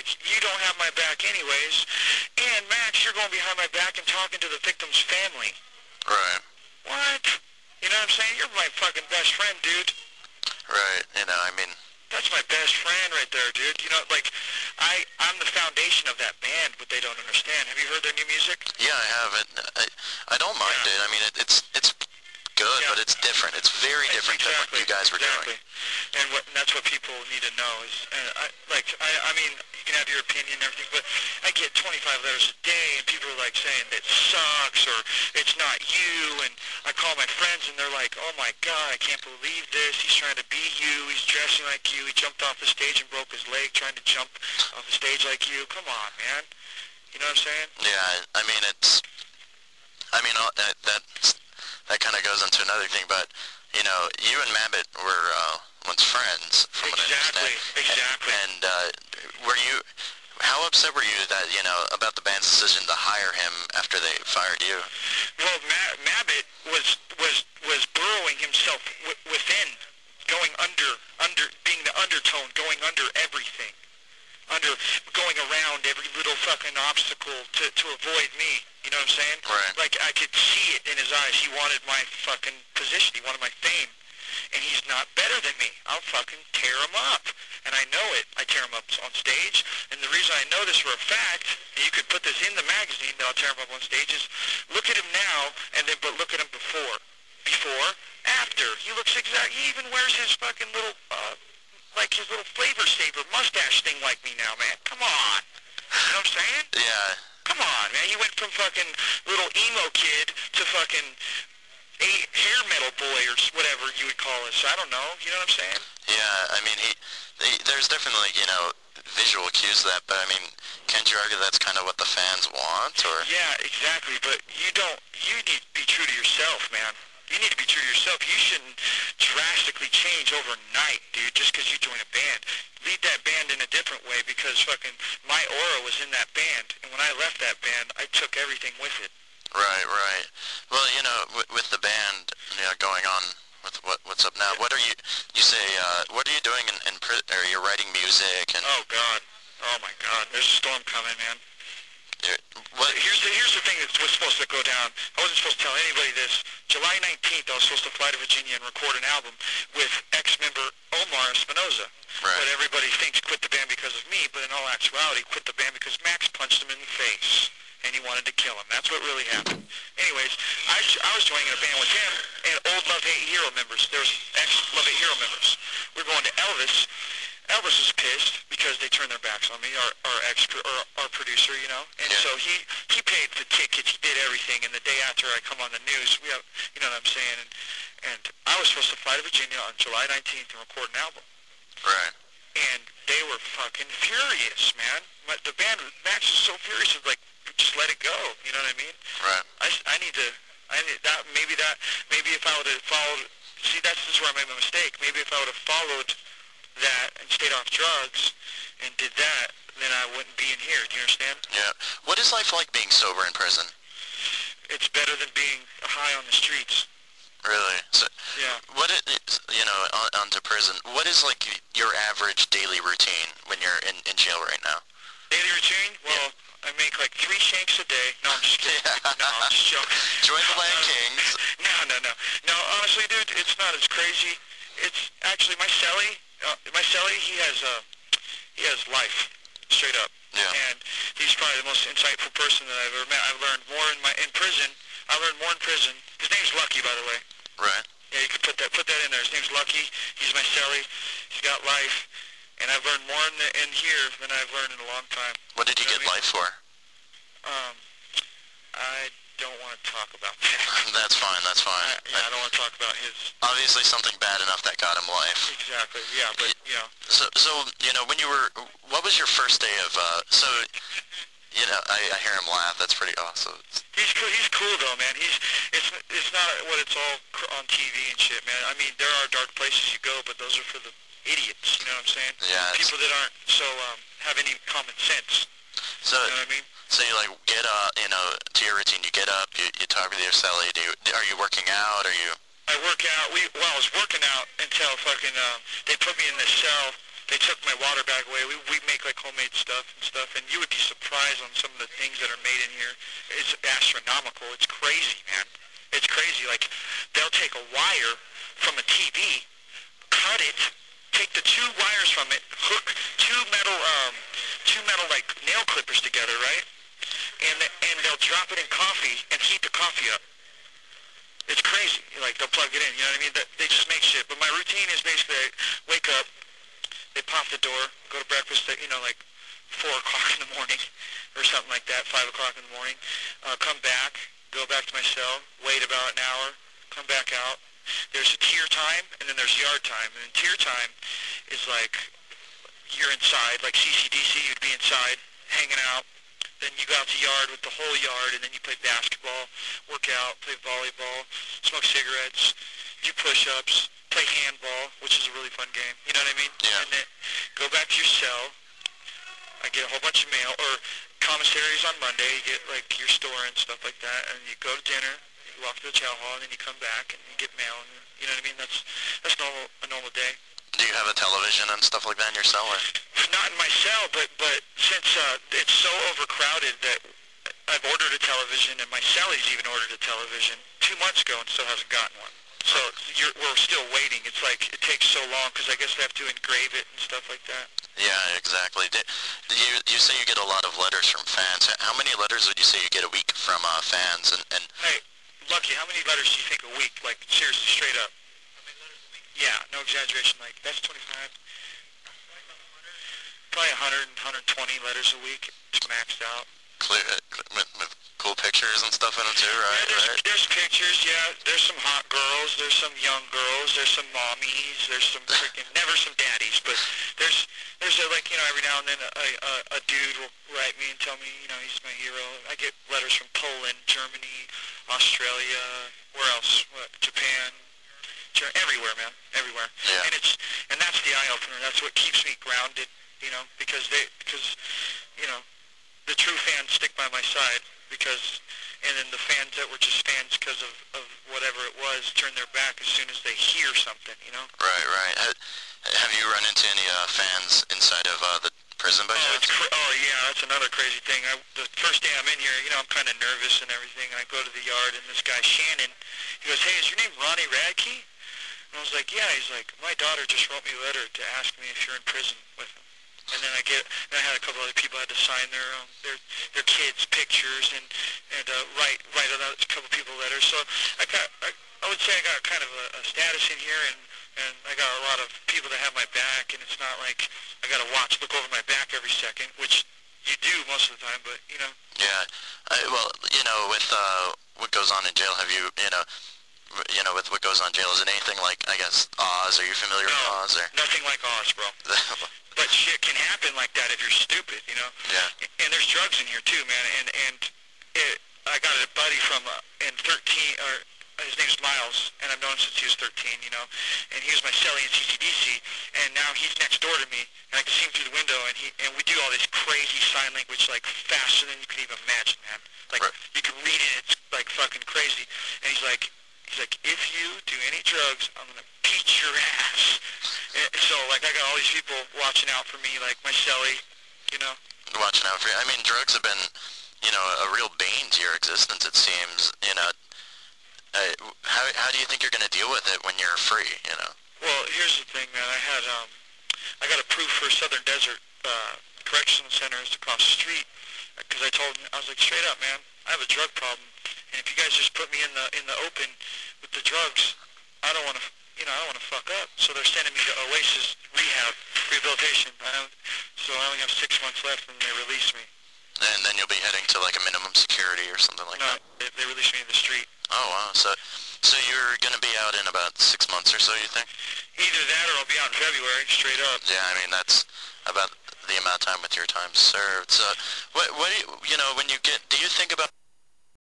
like, you don't have my back anyways. And, Max, you're going behind my back and talking to the victim's family. Right. What? You know what I'm saying? You're my fucking best friend, dude. Right. You know, I mean... That's my best friend right there, dude. You know, like, I'm the foundation of that band, but they don't understand. Have you heard their new music? Yeah, I haven't. I don't mind it. I mean, it's good, but it's different. It's very different than what you guys were doing. And that's what people need to know is, I mean, you can have your opinion and everything, but I get 25 letters a day, and people are like saying that sucks or it's not you, and I call my friends and they're like, oh my God, I can't believe this. He's trying to be you. He's dressing like you. He jumped off the stage and broke his leg trying to jump off the stage like you. Come on, man. You know what I'm saying? Yeah, I mean, that kind of goes into another thing, but, you know, you and Mabbit were once friends, from what I understand. Exactly. And how upset were you that, you know, about the band's decision to hire him after they fired you? Well, Mabbit was burrowing himself within, going under, being the undertone, going under everything. Going around every little fucking obstacle to avoid me. You know what I'm saying? Right. Like, I could see it in his eyes. He wanted my fucking position. He wanted my fame. And he's not better than me. I'll fucking tear him up. And I know it. I tear him up on stage. And the reason I know this for a fact, and you could put this in the magazine that I'll tear him up on stage, is look at him now, but look at him before. Before, after. He looks exactly, he even wears his fucking little, like his little flavor saver mustache thing like me now, man. Come on. You know what I'm saying? Yeah. Come on, man. He went from fucking little emo kid to fucking hair metal boy or whatever you would call us. I don't know. You know what I'm saying? Yeah, I mean, there's definitely, you know, visual cues of that, but I mean, can't you argue that's kind of what the fans want, or? Yeah, exactly, but you need to be true to yourself, man. You need to be true to yourself. You shouldn't drastically change overnight, dude, just because you join a band. Lead that band in a different way, because fucking my aura was in that band, and when I left that band, I took everything with it. Right, right. Well, you know, with the band, you know, going on with what's up now, what are you say, what are you doing in prison? Are you writing music? And oh, God. Oh, my God. There's a storm coming, man. Here's the thing that was supposed to go down. I wasn't supposed to tell anybody this. July 19th, I was supposed to fly to Virginia and record an album with ex-member Omar Espinoza. Right. But everybody thinks quit the band because of me, but in all actuality, quit the band because Max punched him in the face, and he wanted to kill him. That's what really happened. Anyways, I was joining a band with him and old Love Hate Hero members. There's ex-Love Hate Hero members. We're going to Elvis. Elvis was pissed because they turned their backs on me, our producer, you know. And so he paid the tickets, he did everything. And the day after I come on the news, we have, you know what I'm saying. And I was supposed to fly to Virginia on July 19th and record an album. Right. And they were fucking furious, man. The band, Max was so furious, like, just let it go. You know what I mean? Right. I need that. Maybe if I would have followed. See, this is where I made my mistake. Maybe if I would have followed that and stayed off drugs and did that, then I wouldn't be in here. Do you understand? Yeah. What is life like being sober in prison? It's better than being high on the streets. Really? So, yeah. What is, you know, onto prison, what is like your average daily routine when you're in jail right now? Daily routine? Well, I make like 3 shanks a day. No, I'm just kidding. No, I'm just joking. Join the Land Kings. No, honestly, dude, it's not as crazy. It's actually my cellie, he has life, straight up. Yeah. And he's probably the most insightful person that I've ever met. I've learned more in prison. I learned more in prison. His name's Lucky, by the way. Right. Yeah, you could put that in there. His name's Lucky. He's my cellie. He's got life. And I've learned more in here than I've learned in a long time. What did he get life for? I don't want to talk about that. That's fine. I don't want to talk about his... Obviously something bad enough that got him life. Exactly, yeah, but, you know... So you know, when you were... What was your first day of... So, you know, I hear him laugh. That's pretty awesome. He's cool, though, man. It's not what it's all on TV and shit, man. I mean, there are dark places you go, but those are for the idiots, you know what I'm saying? Yeah. People that aren't so, have any common sense. So, you know what I mean? So you like get up, you know, to your routine. You get up, you talk with your cellie. Are you working out? Are you? I work out. I was working out until fucking they put me in this cell. They took my water bag away. We make like homemade stuff, and you would be surprised on some of the things that are made in here. It's astronomical. It's crazy, man. It's crazy. Like, they'll take a wire from a TV, cut it, take the two wires from it, hook two metal like nail clippers together, right? And they'll drop it in coffee and heat the coffee up. It's crazy. Like, they'll plug it in, you know what I mean? They just make shit. But my routine is basically I wake up, they pop the door, go to breakfast at, like 4 o'clock in the morning or something like that, 5 o'clock in the morning, come back, go back to my cell, wait about an hour, come back out. There's a tier time, and then there's yard time. And tier time is like you're inside, like CCDC, you'd be inside, hanging out. Then you go out to yard with the whole yard, and then you play basketball, work out, play volleyball, smoke cigarettes, do push-ups, play handball, which is a really fun game. You know what I mean? Yeah. And then go back to your cell. I get a whole bunch of mail, or commissaries on Monday. You get like your store and stuff like that, and you go to dinner. You walk to the chow hall, and then you come back and you get mail. And, you know what I mean? That's a normal day. Do you have a television and stuff like that in your cell? Or? Not in my cell, but since it's so overcrowded that I've ordered a television, and my cellie's even ordered a television 2 months ago and still hasn't gotten one. So we're still waiting. It's like it takes so long because I guess they have to engrave it and stuff like that. Yeah, exactly. You say you get a lot of letters from fans. How many letters would you say you get a week from fans? And Hey, Lucky, how many letters do you think a week? Like, seriously, straight up. Yeah, no exaggeration. Like, that's 25. Probably 100, 120 letters a week. It's maxed out. Clear, with cool pictures and stuff in them too, right? Yeah, there's pictures, yeah. There's some hot girls. There's some young girls. There's some mommies. There's some freaking, never some daddies, but there's like, every now and then a dude will write me and tell me, he's my hero. I get letters from Poland, Germany, Australia, where else? Japan. Everywhere, man, everywhere. Yeah. And that's the eye opener. That's what keeps me grounded, because the true fans stick by my side and then the fans that were just fans because of whatever it was turn their back as soon as they hear something, Right. Have you run into any fans inside of the prison by chance? Yeah, that's another crazy thing. The first day I'm in here, I'm kind of nervous and everything, and I go to the yard, and this guy, Shannon, he goes, "Hey, is your name Ronnie Radke?" And I was like, "Yeah." He's like, "My daughter just wrote me a letter to ask me if you're in prison with him." And then I had a couple other people had to sign their kids' pictures and write a couple people letters. So I would say I got kind of a status in here, and I got a lot of people that have my back, and it's not like I got to look over my back every second, which you do most of the time, but Yeah. With what goes on in jail, have you, with what goes on in jail, is it anything like, I guess, Oz? Are you familiar with Oz? Or? Nothing like Oz, bro. But shit can happen like that if you're stupid, Yeah. And there's drugs in here too, man. I got a buddy from in 13, or his name's Miles, and I've known him since he was 13, And he was my cellie in CCDC, and now he's next door to me, and I can see him through the window, and we do all this crazy sign language, like faster than you can even imagine, man. Like you can read it, it's like fucking crazy. And he's like, "If you do any drugs, I'm gonna beat your ass." And so like I got all these people watching out for me, like my cellie, Watching out for you. I mean, drugs have been, a real bane to your existence, it seems. How do you think you're going to deal with it when you're free, Well, here's the thing, man. I got approved for Southern Desert Correctional Center is across the street, because I told him, I was like, straight up, man, I have a drug problem, and if you guys just put me in the open with the drugs, I don't want to fuck up. So they're sending me to Oasis rehabilitation. So I only have 6 months left, and they release me. And then you'll be heading to like a minimum security or something like that? No, they release me to the street. Oh, wow. So you're going to be out in about 6 months or so, you think? Either that or I'll be out in February, straight up. Yeah, I mean, that's about the amount of time with your time served. So what do you, when you do you think about